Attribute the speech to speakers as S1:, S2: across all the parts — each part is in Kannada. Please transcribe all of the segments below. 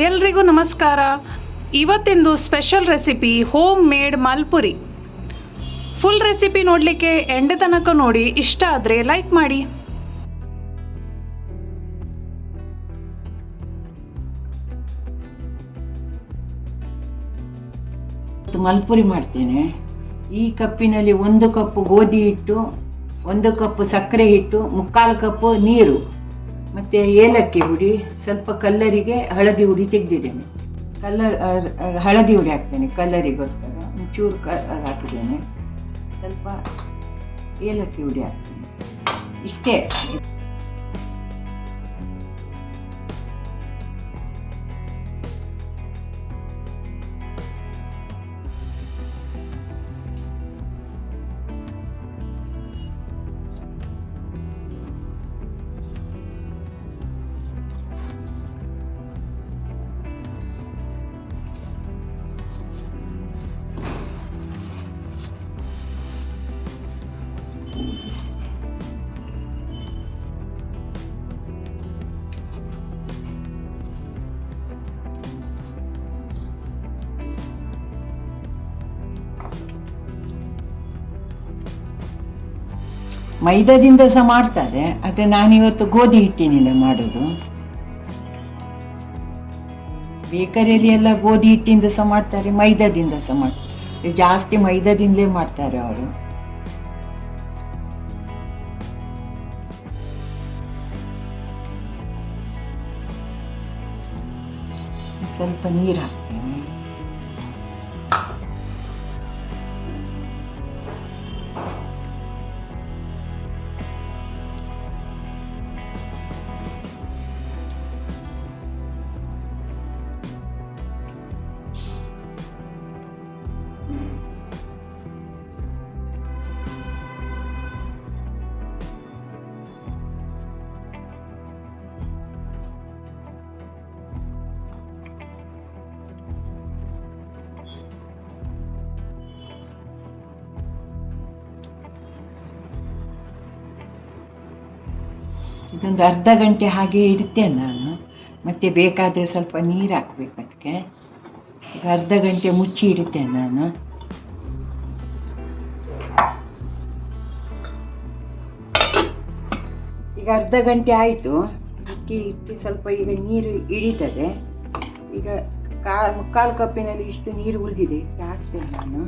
S1: ಎಲ್ರಿಗೂ ನಮಸ್ಕಾರ. ಇವತ್ತಿಂದು special recipe home made malpuri. Full recipe ನೋಡಲಿಕ್ಕೆ ಎಂಡ್ ತನಕ ನೋಡಿ. ಇಷ್ಟ ಆದರೆ ಲೈಕ್ ಮಾಡಿ.
S2: ಮಾಲ್ಪುರಿ ಮಾಡ್ತೇನೆ. ಈ ಕಪ್ಪಿನಲ್ಲಿ 1 ಕಪ್ ಗೋಧಿ ಹಿಟ್ಟು, 1 ಕಪ್ ಸಕ್ಕರೆ ಹಿಟ್ಟು, 3/4 ಕಪ್ ನೀರು, ಮತ್ತು ಏಲಕ್ಕಿ ಹುಡಿ, ಸ್ವಲ್ಪ ಕಲ್ಲರಿಗೆ ಹಳದಿ ಹುಡಿ ತೆಗೆದಿದ್ದೇನೆ. ಹಳದಿ ಹುಡಿ ಹಾಕ್ತೇನೆ ಕಲ್ಲರಿಗೋಸ್ಕರ. ಒಂಚೂರು ಹಾಕಿದ್ದೇನೆ, ಸ್ವಲ್ಪ ಏಲಕ್ಕಿ ಹುಡಿ ಹಾಕ್ತೇನೆ. ಇಷ್ಟೇ. ಮೈದಾದಿಂದ ಸಹ ಮಾಡ್ತಾರೆ, ಆದರೆ ನಾನಿವತ್ತು ಗೋಧಿ ಹಿಟ್ಟಿನಿಂದ ಮಾಡೋದು. ಬೇಕರಿಯಲ್ಲಿ ಎಲ್ಲ ಗೋಧಿ ಹಿಟ್ಟಿಂದ ಸಹ ಮಾಡ್ತಾರೆ, ಮೈದಾದಿಂದ ಸಹ ಮಾಡ್ತಾರೆ. ಜಾಸ್ತಿ ಮೈದಾದಿಂದಲೇ ಮಾಡ್ತಾರೆ ಅವರು. ಸ್ವಲ್ಪ ನೀರು ಹಾಕ್ತೇನೆ. ಇದೊಂದು ಅರ್ಧ ಗಂಟೆ ಹಾಗೆ ಇಡ್ತೇನೆ ನಾನು. ಮತ್ತೆ ಬೇಕಾದರೆ ಸ್ವಲ್ಪ ನೀರು ಹಾಕ್ಬೇಕು ಅದಕ್ಕೆ. ಈಗ ಅರ್ಧ ಗಂಟೆ ಮುಚ್ಚಿ ಇಡ್ತೇನೆ ನಾನು. ಈಗ ಅರ್ಧ ಗಂಟೆ ಆಯಿತು. ಇಟ್ಟು ಸ್ವಲ್ಪ ಈಗ ನೀರು ಇಡೀತದೆ. ಈಗ 3/4 ಕಪ್ಪಿನಲ್ಲಿ ಇಷ್ಟು ನೀರು ಉಳಿದಿದೆ, ಹಾಕ್ತೇನೆ ನಾನು.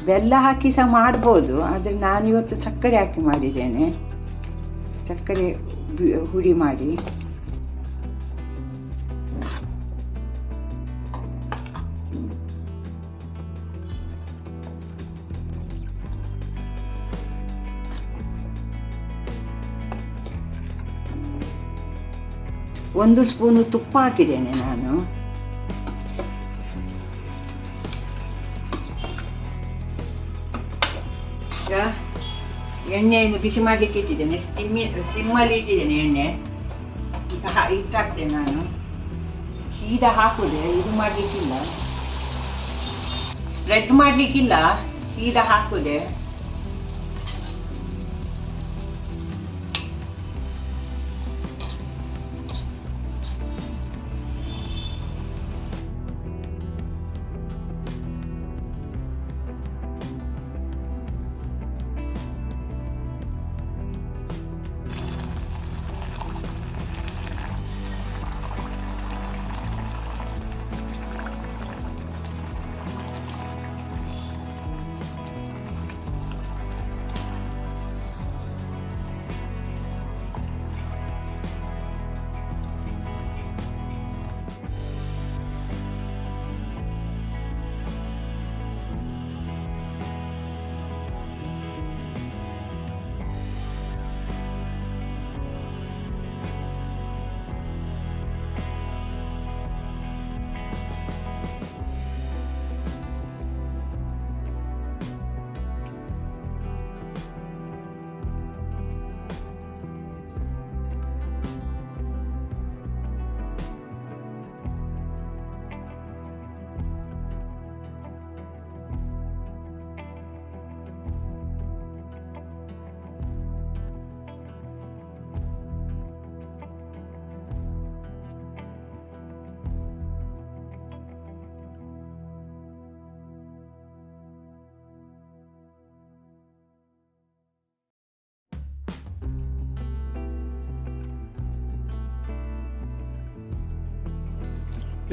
S2: ಬೆಲ್ಲ ಹಾಕಿ ಸಹ ಮಾಡ್ಬೋದು, ಆದರೆ ನಾನಿವತ್ತು ಸಕ್ಕರೆ ಹಾಕಿ ಮಾಡಿದ್ದೇನೆ. ಸಕ್ಕರೆ ಹುಡಿ ಮಾಡಿ. ಒಂದು ಸ್ಪೂನು ತುಪ್ಪ ಹಾಕಿದ್ದೇನೆ ನಾನು. ಎಣ್ಣೆಯನ್ನು ಬಿಸಿ ಮಾಡಲಿಕ್ಕೆ ಇಟ್ಟಿದ್ದೇನೆ. ಸಿಮ್ಮಲ್ಲಿ ಇಟ್ಟಿದ್ದೇನೆ ಎಣ್ಣೆ. ಈಗ ಇಟ್ಟಾಕ್ತೇನೆ ನಾನು. ಸೀದಾ ಹಾಕುದೆ, ಇದು ಮಾಡಲಿಕ್ಕಿಲ್ಲ, ಸ್ಪ್ರೆಡ್ ಮಾಡಲಿಕ್ಕಿಲ್ಲ, ಸೀದಾ ಹಾಕುದೆ.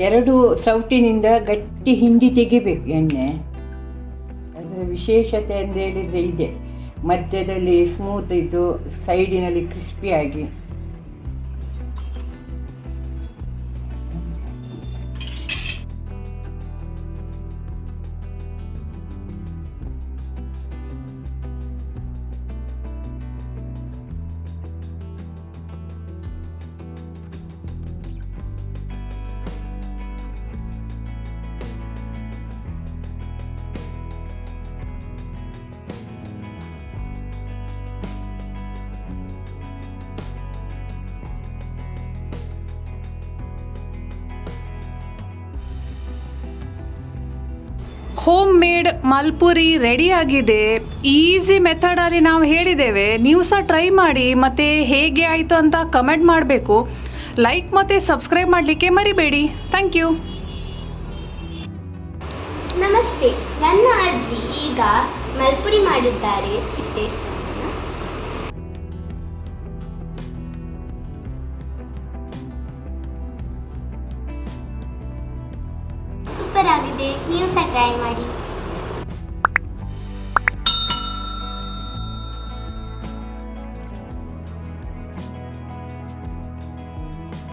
S2: ಎರಡು ಸೌಟಿನಿಂದ ಗಟ್ಟಿ ಹಿಂಡಿ ತೆಗಿಬೇಕು ಎಣ್ಣೆ. ಅದರ ವಿಶೇಷತೆ ಅಂತ ಹೇಳಿದರೆ ಇದೆ, ಮಧ್ಯದಲ್ಲಿ ಸ್ಮೂತ್ ಇದ್ದು ಸೈಡಿನಲ್ಲಿ ಕ್ರಿಸ್ಪಿಯಾಗಿ.
S1: ಹೋಮ್ ಮೇಡ್ ಮಲ್ಪುರಿ ರೆಡಿ ಆಗಿದೆ. ಈಸಿ ಮೆಥಡಲ್ಲಿ ನಾವು ಹೇಳಿದ್ದೇವೆ, ನೀವು ಸಹ ಟ್ರೈ ಮಾಡಿ ಮತ್ತು ಹೇಗೆ ಆಯಿತು ಅಂತ ಕಮೆಂಟ್ ಮಾಡಬೇಕು. ಲೈಕ್ ಮತ್ತು ಸಬ್ಸ್ಕ್ರೈಬ್ ಮಾಡಲಿಕ್ಕೆ ಮರಿಬೇಡಿ. Thank you.
S3: ನಮಸ್ತೆ, ನನ್ನ ಅಜ್ಜಿ ಈಗ ಮಲ್ಪುರಿ ಮಾಡಿದ್ದಾರೆ. ಸೂಪರ್ ಆಗಿದೆ, ನೀವು ಸಹ ಟ್ರೈ ಮಾಡಿ.